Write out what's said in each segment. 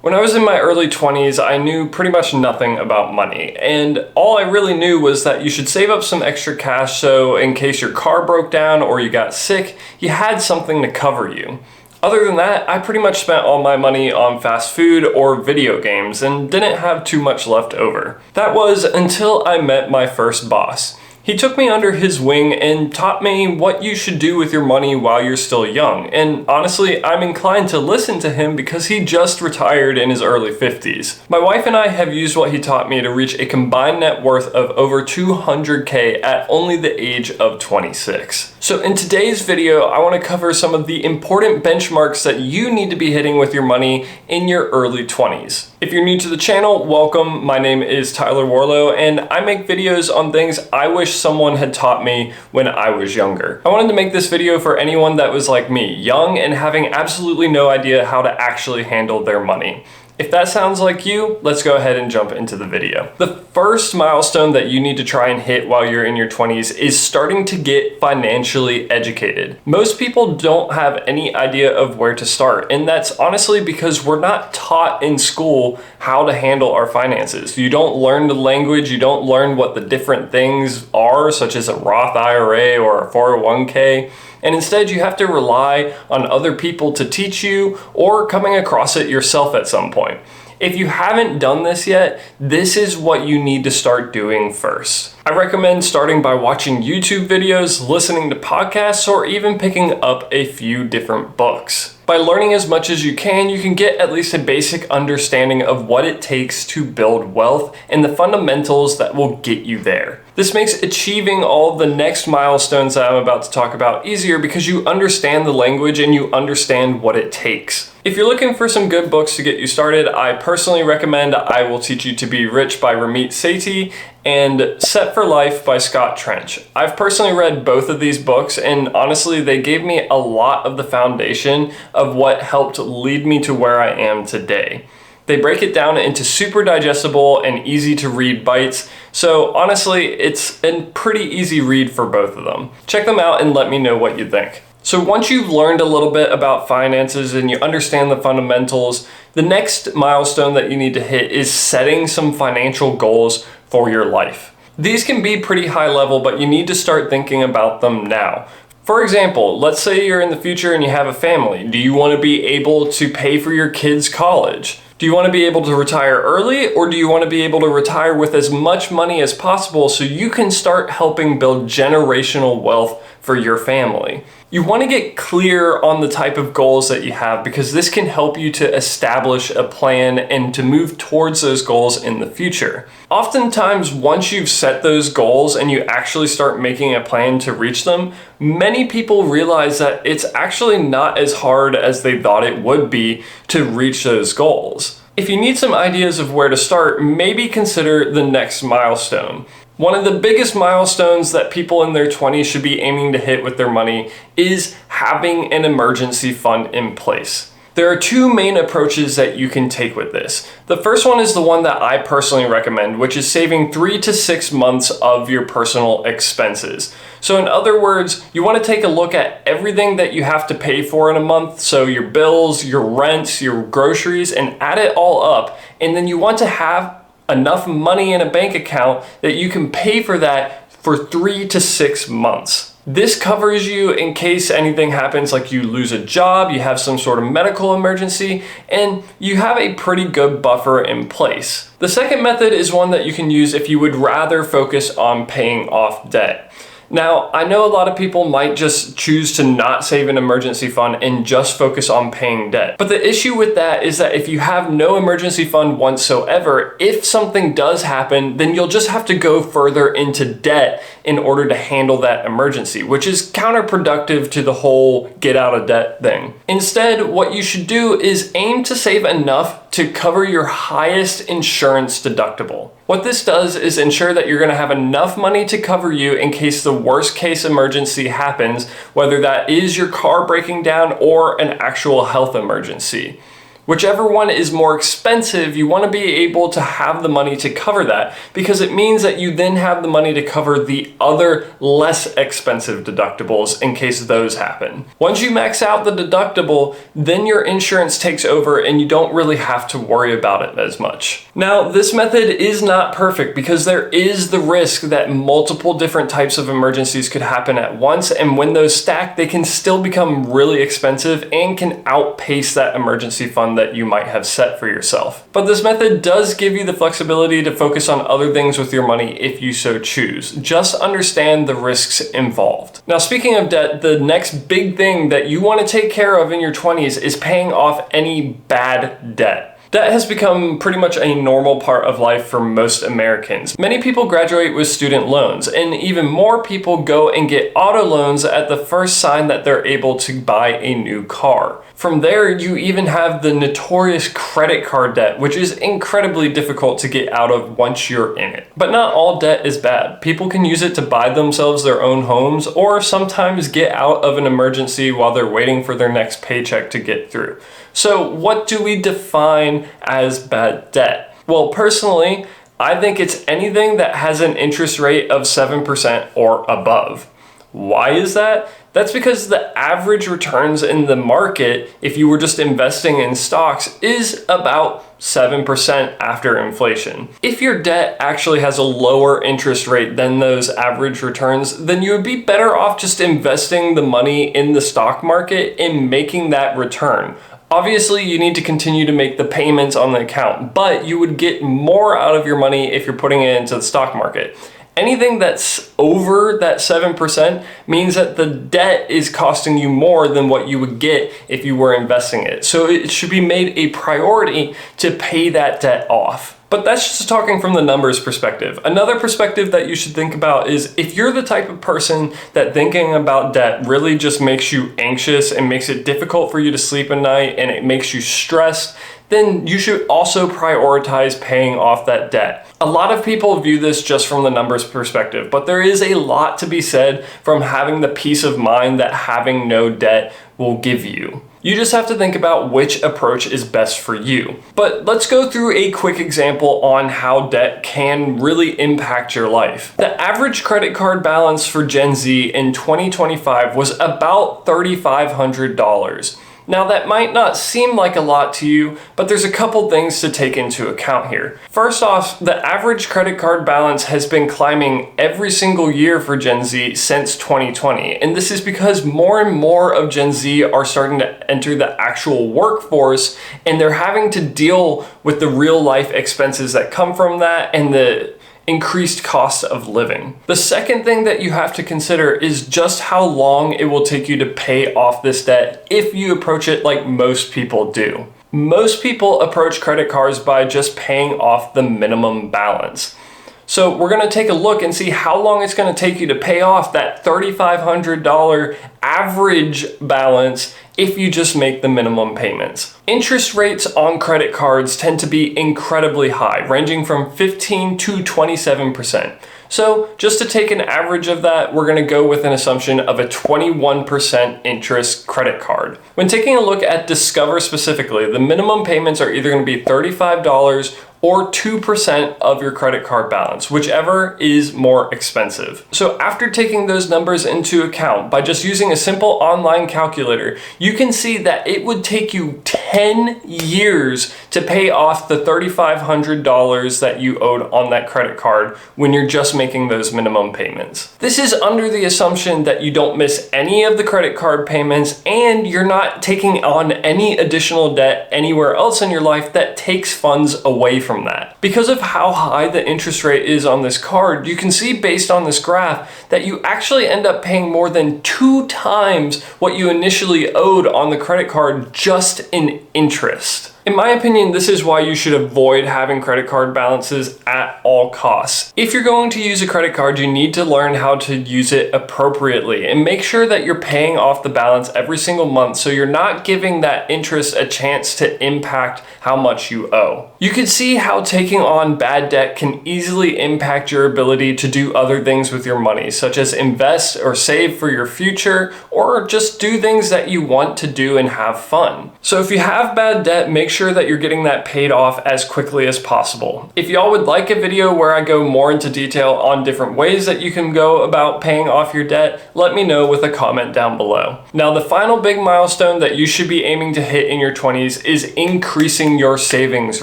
When I was in my early 20s, I knew pretty much nothing about money, and all I really knew was that you should save up some extra cash so in case your car broke down or you got sick, you had something to cover you. Other than that, I pretty much spent all my money on fast food or video games and didn't have too much left over. That was until I met my first boss. He took me under his wing and taught me what you should do with your money while you're still young. And honestly, I'm inclined to listen to him because he just retired in his early 50s. My wife and I have used what he taught me to reach a combined net worth of over $200K at only the age of 26. So in today's video, I want to cover some of the important benchmarks that you need to be hitting with your money in your early 20s. If you're new to the channel, welcome. My name is Tyler Warlow, and I make videos on things I wish someone had taught me when I was younger. I wanted to make this video for anyone that was like me, young and having absolutely no idea how to actually handle their money. If that sounds like you, let's go ahead and jump into the video. The first milestone that you need to try and hit while you're in your 20s is starting to get financially educated. Most people don't have any idea of where to start, and that's honestly because we're not taught in school how to handle our finances. You don't learn the language, you don't learn what the different things are, such as a Roth IRA or a 401k. And instead you have to rely on other people to teach you or coming across it yourself at some point. If you haven't done this yet, this is what you need to start doing first. I recommend starting by watching YouTube videos, listening to podcasts, or even picking up a few different books. By learning as much as you can get at least a basic understanding of what it takes to build wealth and the fundamentals that will get you there. This makes achieving all of the next milestones that I'm about to talk about easier because you understand the language and you understand what it takes. If you're looking for some good books to get you started, I personally recommend I Will Teach You to Be Rich by Ramit Sethi and Set for Life by Scott Trench. I've personally read both of these books, and honestly, they gave me a lot of the foundation of what helped lead me to where I am today. They break it down into super digestible and easy to read bites, so honestly, it's a pretty easy read for both of them. Check them out and let me know what you think. So once you've learned a little bit about finances and you understand the fundamentals, the next milestone that you need to hit is setting some financial goals for your life. These can be pretty high level, but you need to start thinking about them now. For example, let's say you're in the future and you have a family. Do you want to be able to pay for your kids' college? Do you want to be able to retire early, or do you want to be able to retire with as much money as possible so you can start helping build generational wealth for your family? You want to get clear on the type of goals that you have because this can help you to establish a plan and to move towards those goals in the future. Oftentimes, once you've set those goals and you actually start making a plan to reach them, many people realize that it's actually not as hard as they thought it would be to reach those goals. If you need some ideas of where to start, maybe consider the next milestone. One of the biggest milestones that people in their 20s should be aiming to hit with their money is having an emergency fund in place. There are two main approaches that you can take with this. The first one is the one that I personally recommend, which is saving 3 to 6 months of your personal expenses. So in other words, you want to take a look at everything that you have to pay for in a month, so your bills, your rents, your groceries, and add it all up. And then you want to have enough money in a bank account that you can pay for that for 3 to 6 months. This covers you in case anything happens, like you lose a job, you have some sort of medical emergency, and you have a pretty good buffer in place. The second method is one that you can use if you would rather focus on paying off debt. Now, I know a lot of people might just choose to not save an emergency fund and just focus on paying debt. But the issue with that is that if you have no emergency fund whatsoever, if something does happen, then you'll just have to go further into debt in order to handle that emergency, which is counterproductive to the whole get out of debt thing. Instead, what you should do is aim to save enough to cover your highest insurance deductible. What this does is ensure that you're going to have enough money to cover you in case the worst case emergency happens, whether that is your car breaking down or an actual health emergency. Whichever one is more expensive, you want to be able to have the money to cover that, because it means that you then have the money to cover the other less expensive deductibles in case those happen. Once you max out the deductible, then your insurance takes over and you don't really have to worry about it as much. Now, this method is not perfect because there is the risk that multiple different types of emergencies could happen at once, and when those stack, they can still become really expensive and can outpace that emergency fund that you might have set for yourself. But this method does give you the flexibility to focus on other things with your money if you so choose. Just understand the risks involved. Now, speaking of debt, the next big thing that you want to take care of in your 20s is paying off any bad debt. Debt has become pretty much a normal part of life for most Americans. Many people graduate with student loans, and even more people go and get auto loans at the first sign that they're able to buy a new car. From there, you even have the notorious credit card debt, which is incredibly difficult to get out of once you're in it. But not all debt is bad. People can use it to buy themselves their own homes, or sometimes get out of an emergency while they're waiting for their next paycheck to get through. So what do we define as bad debt? Well, personally, I think it's anything that has an interest rate of 7% or above. Why is that? That's because the average returns in the market, if you were just investing in stocks, is about 7% after inflation. If your debt actually has a lower interest rate than those average returns, then you would be better off just investing the money in the stock market and making that return. Obviously, you need to continue to make the payments on the account, but you would get more out of your money if you're putting it into the stock market. Anything that's over that 7% means that the debt is costing you more than what you would get if you were investing it. So it should be made a priority to pay that debt off. But that's just talking from the numbers perspective. Another perspective that you should think about is if you're the type of person that thinking about debt really just makes you anxious and makes it difficult for you to sleep at night and it makes you stressed, then you should also prioritize paying off that debt. A lot of people view this just from the numbers perspective, but there is a lot to be said from having the peace of mind that having no debt will give you. You just have to think about which approach is best for you. But let's go through a quick example on how debt can really impact your life. The average credit card balance for Gen Z in 2025 was about $3,500. Now that might not seem like a lot to you, but there's a couple things to take into account here. First off, the average credit card balance has been climbing every single year for Gen Z since 2020. And this is because more and more of Gen Z are starting to enter the actual workforce, and they're having to deal with the real life expenses that come from that and the increased cost of living. The second thing that you have to consider is just how long it will take you to pay off this debt if you approach it like most people do. Most people approach credit cards by just paying off the minimum balance. So we're going to take a look and see how long it's going to take you to pay off that $3,500 average balance if you just make the minimum payments. Interest rates on credit cards tend to be incredibly high, ranging from 15 to 27%. So just to take an average of that, we're going to go with an assumption of a 21% interest credit card. When taking a look at Discover specifically, the minimum payments are either going to be $35 or 2% of your credit card balance, whichever is more expensive. So after taking those numbers into account, by just using a simple online calculator, you can see that it would take you 10 years to pay off the $3,500 that you owed on that credit card when you're just making those minimum payments. This is under the assumption that you don't miss any of the credit card payments and you're not taking on any additional debt anywhere else in your life that takes funds away from that. Because of how high the interest rate is on this card, you can see based on this graph that you actually end up paying more than 2 times what you initially owed on the credit card just in interest. In my opinion, this is why you should avoid having credit card balances at all costs. If you're going to use a credit card, you need to learn how to use it appropriately and make sure that you're paying off the balance every single month so you're not giving that interest a chance to impact how much you owe. You can see how taking on bad debt can easily impact your ability to do other things with your money, such as invest or save for your future, or just do things that you want to do and have fun. So if you have bad debt, make sure sure that you're getting that paid off as quickly as possible. If y'all would like a video where I go more into detail on different ways that you can go about paying off your debt, let me know with a comment down below. Now, the final big milestone that you should be aiming to hit in your 20s is increasing your savings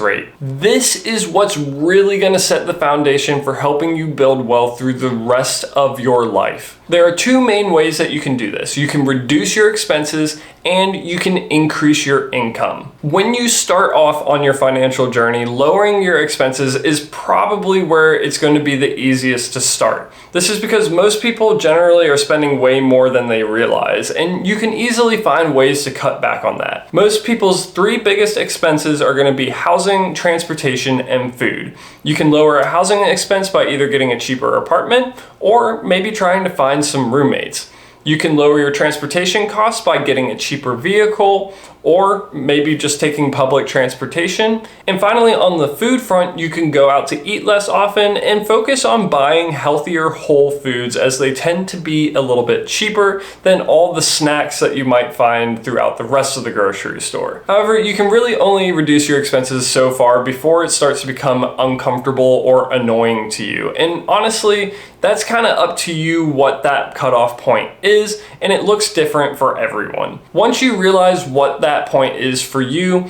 rate. This is what's really going to set the foundation for helping you build wealth through the rest of your life. There are two main ways that you can do this. You can reduce your expenses and you can increase your income. When you start off on your financial journey, lowering your expenses is probably where it's going to be the easiest to start. This is because most people generally are spending way more than they realize, and you can easily find ways to cut back on that. Most people's three biggest expenses are going to be housing, transportation, and food. You can lower a housing expense by either getting a cheaper apartment or maybe trying to find some roommates. You can lower your transportation costs by getting a cheaper vehicle or maybe just taking public transportation. And finally, on the food front, you can go out to eat less often and focus on buying healthier whole foods, as they tend to be a little bit cheaper than all the snacks that you might find throughout the rest of the grocery store. However, you can really only reduce your expenses so far before it starts to become uncomfortable or annoying to you. And honestly, that's kind of up to you what that cutoff point is, and it looks different for everyone. Once you realize what that point is for you,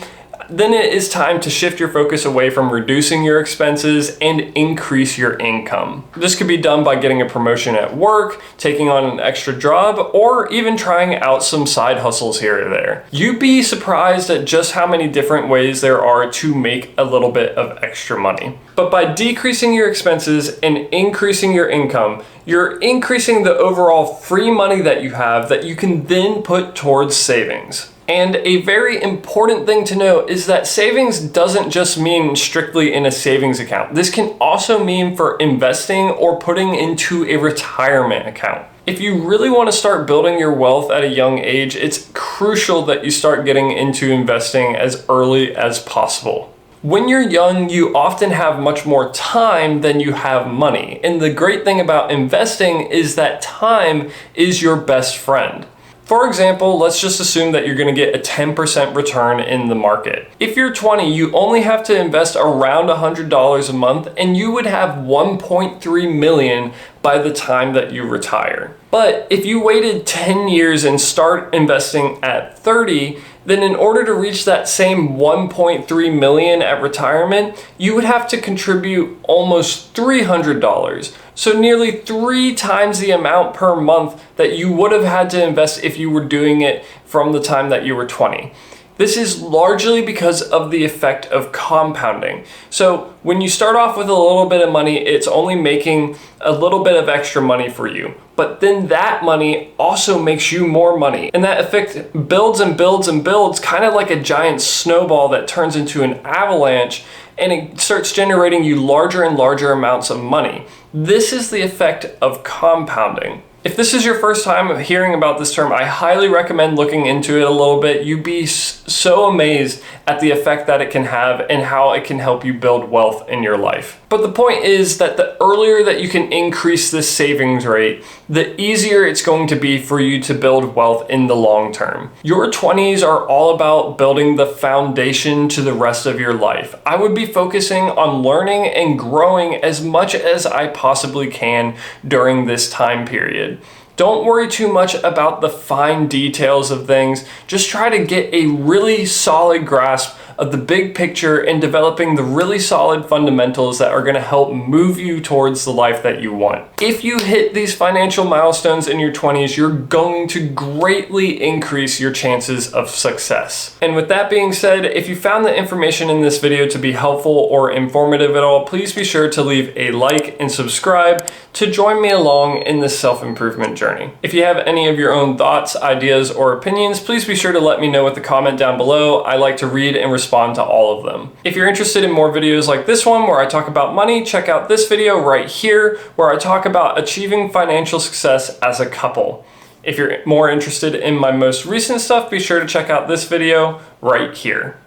then it is time to shift your focus away from reducing your expenses and increase your income. This could be done by getting a promotion at work, taking on an extra job, or even trying out some side hustles here or there. You'd be surprised at just how many different ways there are to make a little bit of extra money. But by decreasing your expenses and increasing your income, you're increasing the overall free money that you have that you can then put towards savings. And a very important thing to know is that savings doesn't just mean strictly in a savings account. This can also mean for investing or putting into a retirement account. If you really want to start building your wealth at a young age, it's crucial that you start getting into investing as early as possible. When you're young, you often have much more time than you have money. And the great thing about investing is that time is your best friend. For example, let's just assume that you're going to get a 10% return in the market. If you're 20, you only have to invest around $100 a month and you would have 1.3 million by the time that you retire. But if you waited 10 years and start investing at 30, then in order to reach that same 1.3 million at retirement, you would have to contribute almost $300. So nearly 3 times the amount per month that you would have had to invest if you were doing it from the time that you were 20. This is largely because of the effect of compounding. So when you start off with a little bit of money, it's only making a little bit of extra money for you. But then that money also makes you more money. And that effect builds and builds and builds, kind of like a giant snowball that turns into an avalanche, and it starts generating you larger and larger amounts of money. This is the effect of compounding. If this is your first time hearing about this term, I highly recommend looking into it a little bit. You'd be so amazed at the effect that it can have and how it can help you build wealth in your life. But the point is that the earlier that you can increase this savings rate, the easier it's going to be for you to build wealth in the long term. Your 20s are all about building the foundation to the rest of your life. I would be focusing on learning and growing as much as I possibly can during this time period. Don't worry too much about the fine details of things. Just try to get a really solid grasp of the big picture and developing the really solid fundamentals that are going to help move you towards the life that you want. If you hit these financial milestones in your 20s, you're going to greatly increase your chances of success. And with that being said, if you found the information in this video to be helpful or informative at all, please be sure to leave a like and subscribe to join me along in this self-improvement journey. If you have any of your own thoughts, ideas, or opinions, please be sure to let me know with a comment down below. I like to read and respond to all of them. If you're interested in more videos like this one where I talk about money, check out this video right here where I talk about achieving financial success as a couple. If you're more interested in my most recent stuff, be sure to check out this video right here.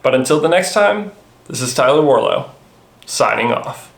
But until the next time, this is Tyler Warlow, signing off.